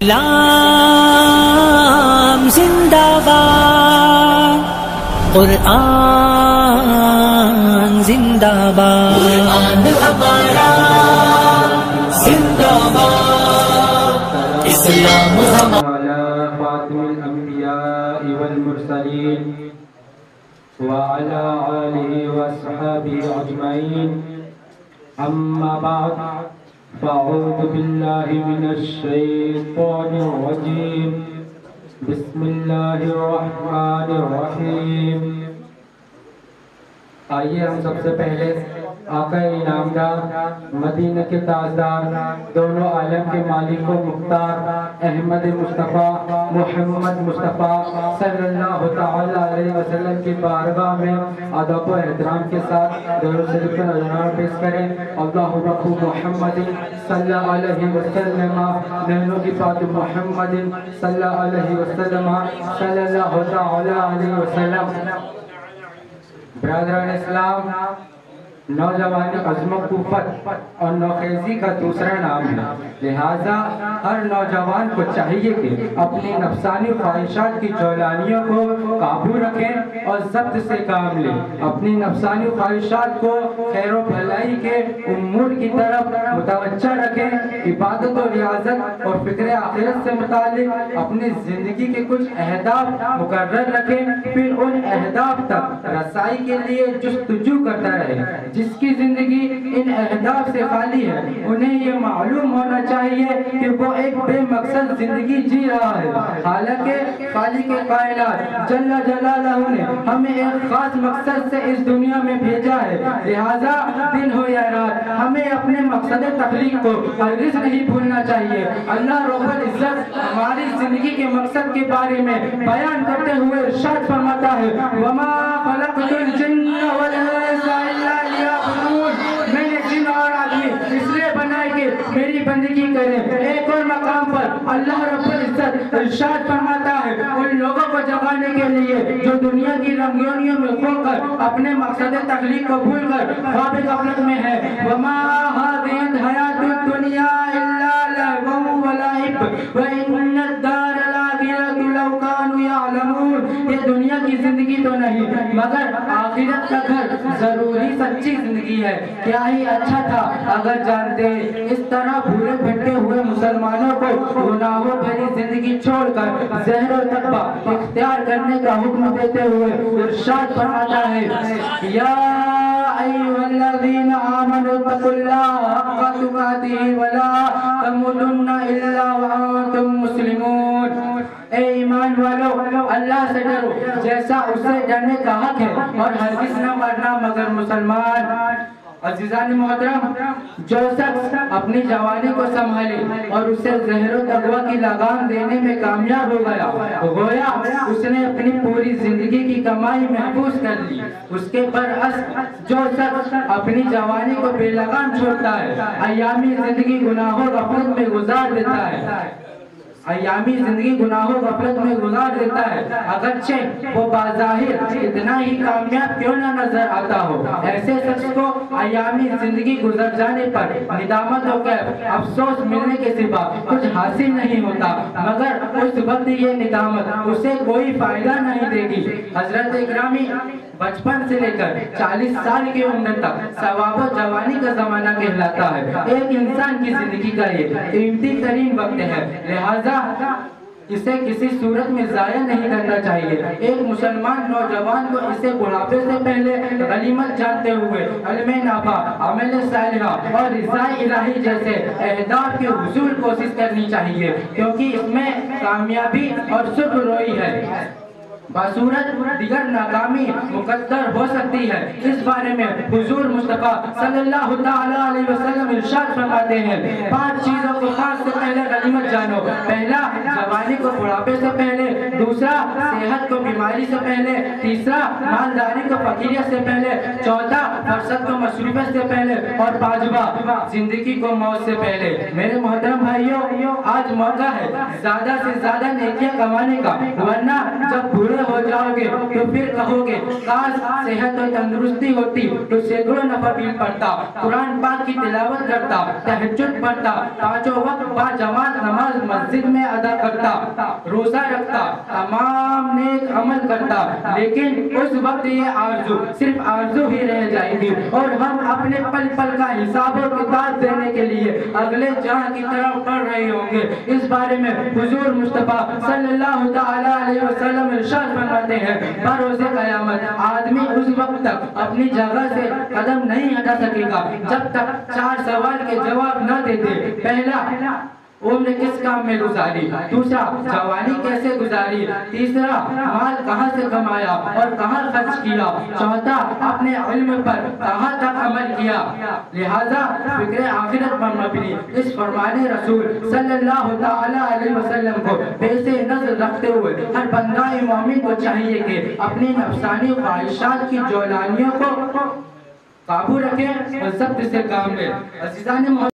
اسلام زندہ باد، قرآن زندہ باد، قرآن ہمارا زندہ باد، اسلام ہمارا۔ خاتم الانبیاء والمرسلین وعلى آلہ وصحبہ اجمعین، اما بعد فاعوذ باللہ من الشیطان الرجیم، بسم اللہ الرحمن الرحیم۔ آئیے ہم سب سے پہلے آقا انعامدار، مدینہ کے تاجدار، دونوں عالم کے مالک و مختار احمد مصطفیٰ محمد مصطفیٰ صلی اللہ تعالی علیہ وسلم کی بارگاہ میں ادب و احترام کے ساتھ درود شریف کا نذرانہ پیش کریں۔ اللہم صل محمد صلی اللہ علیہ وسلم، نحنو کی فاطم محمد صلی اللہ علیہ وسلم صلی اللہ تعالی علیہ وسلم۔ برادران اسلام، نوجوانی عزم و قوت اور نوخیزی کا دوسرا نام ہے، لہٰذا ہر نوجوان کو چاہیے کہ اپنی نفسانی خواہشات کی جولانیوں کو قابو رکھیں اور ضبط سے کام لیں، اپنی نفسانی خواہشات کو خیر و بھلائی کے امور کی طرف متوجہ رکھیں، عبادت و ریاضت اور فکر آخرت سے متعلق اپنی زندگی کے کچھ اہداف مقرر رکھیں، پھر ان اہداف تک رسائی کے لیے جستجو کرتا رہے۔ جس کی زندگی ان اہداف سے خالی ہے انہیں یہ معلوم ہونا چاہیے کہ وہ ایک بے مقصد زندگی جی رہا ہے، حالانکہ خالق کائنات جل جلالہ نے ہمیں ایک خاص مقصد سے اس دنیا میں بھیجا ہے، لہٰذا دن ہو یا رات ہمیں اپنے مقصد تخلیق کو ہرگز نہیں بھولنا چاہیے۔ اللہ رب العزت ہماری زندگی کے مقصد کے بارے میں بیان کرتے ہوئے ارشاد فرماتا ہے، وَمَا خَلَقْتُ الْجِنَّ وَالْإِنسَ إِلَّا لِيَعْبُدُونِ، میں نے جن اور آدمی اس لیے بنائے کہ میری بندگی کریں۔ ایک اور مقام پر اللہ رب العزت ارشاد فرماتا ہے ان لوگوں کو جگانے کے لیے جو دنیا کی رنگینیوں میں کھو کر اپنے مقصد تخلیق کو بھول کر خواب غفلت میں ہے، وَمَا هَذِهِ الْحَيَاةُ الدُّنْيَا إِلَّا لَهْوٌ وَلَعِبٌ وَإِنَّ الدَّارَ الْآخِرَةَ لَوْ كَانُوا يَعْلَمُونَ، یہ دنیا کی زندگی تو نہیں مگر آخرت کا گھر ضروری سچی زندگی ہے، کیا ہی اچھا تھا اگر جانتے۔ اس طرح بھولے بھٹکے ہوئے مسلمانوں کو گناہوں بھری زندگی چھوڑ کر زہر و تقویٰ اختیار کرنے کا حکم دیتے ہوئے ارشاد فرماتا ہے، یا ایھا الذین آمنوا اتقوا اللہ حق تقاتہ ولا تموتن الا وانتم مسلمون۔ اے ایمان والو، اللہ سے ڈرو جیسا اس سے ڈرنے کا حق ہے اور ہرگز نہ مرنا مگر مسلمان۔ عزیزان محترم، جو شخص اپنی جوانی کو سنبھالے اور اسے زہر و تقویٰ کی لگام دینے میں کامیاب ہو گیا، گویا اس نے اپنی پوری زندگی کی کمائی محفوظ کر لی۔ اس کے برعکس جو شخص اپنی جوانی کو بے لگام چھوڑتا ہے، ایامی زندگی گناہوں غفلت میں گزار دیتا ہے، اگرچہ وہ بظاہر اتنا ہی کامیاب کیوں نہ نظر آتا ہو۔ ایسے شخص کو ایامی زندگی گزر جانے پر ندامت ہو کر افسوس ملنے کے سوا کچھ حاصل نہیں ہوتا، مگر اس وقت یہ ندامت اسے کوئی فائدہ نہیں دے گی۔ حضرت اکرامی بچپن سے لے کر 40 سال کی عمر تک ثواب و جوانی کا زمانہ کہلاتا ہے۔ ایک انسان کی زندگی کا یہ قیمتی ترین وقت ہے، لہٰذا اسے کسی صورت میں ضائع نہیں کرنا چاہیے۔ ایک مسلمان نوجوان کو اسے بڑھاپے سے پہلے غنیمت جانتے ہوئے علم نافع، عمل صالحہ اور رضا الہی جیسے اہداف کی حصول کوشش کرنی چاہیے، کیونکہ اس میں کامیابی اور سرخ روئی ہے، بصورت دیگر ناکامی مقدر ہو سکتی ہے۔ اس بارے میں حضور مصطفیٰ صلی اللہ تعالی علیہ وسلم ارشاد فرماتے ہیں، 5 چیزوں کو خاص سے پہلے غنیمت جانو۔ پہلا، جوانی کو بڑھاپے سے پہلے، دوسرا، صحت کو بیماری سے پہلے، تیسرا، مالداری کو فقیریت سے پہلے، چوتھا، فرصت کو مصروفیت سے پہلے، اور پانچواں، زندگی کو موت سے پہلے۔ میرے محترم بھائیوں، آج موقع ہے زیادہ سے زیادہ نیکیاں کمانے کا، ورنہ جب بوڑھے ہو جاؤ گے تو پھر کہو گے کاش صحت و تندرستی ہوتی تو سینکڑوں نفل پڑھتا، قرآن پاک کی تلاوت کرتا، تہجد پڑھتا، پانچوں وقت با جماعت نماز مسجد میں ادا کرتا، روزہ رکھتا، تمام نیک عمل کرتا، لیکن اس وقت یہ آرزو صرف آرزو ہی رہ جائے گی اور ہم اپنے پل پل کا حساب و کتاب دینے کے لیے اگلے جہاں کی طرف بڑھ رہے ہوں گے۔ اس بارے میں حضور مصطفیٰ صلی اللہ تعالی علیہ وسلم ارشاد فرماتے ہیں بروز قیامت آدمی اس وقت تک اپنی جگہ سے قدم نہیں ہٹا سکے گا جب تک 4 سوال کے جواب نہ دے دے۔ پہلا، عمر کس کام میں گزاری، دوسرا جوانی کیسے گزاری، تیسرا مال کہاں سے کمایا اور کہاں خرچ کیا، چوتھا اپنے علم پر کہاں تک عمل کیا۔ لہذا فکر آخرت پر مبنی اس فرمان رسول صلی اللہ تعالی علیہ وسلم کو پیش نظر رکھتے ہوئے ہر بندہ مومن کو چاہیے کہ اپنی نفسانی خواہشات کی جولانیوں کو قابو رکھیں اور ضبط سے کام لیں۔ عزیزان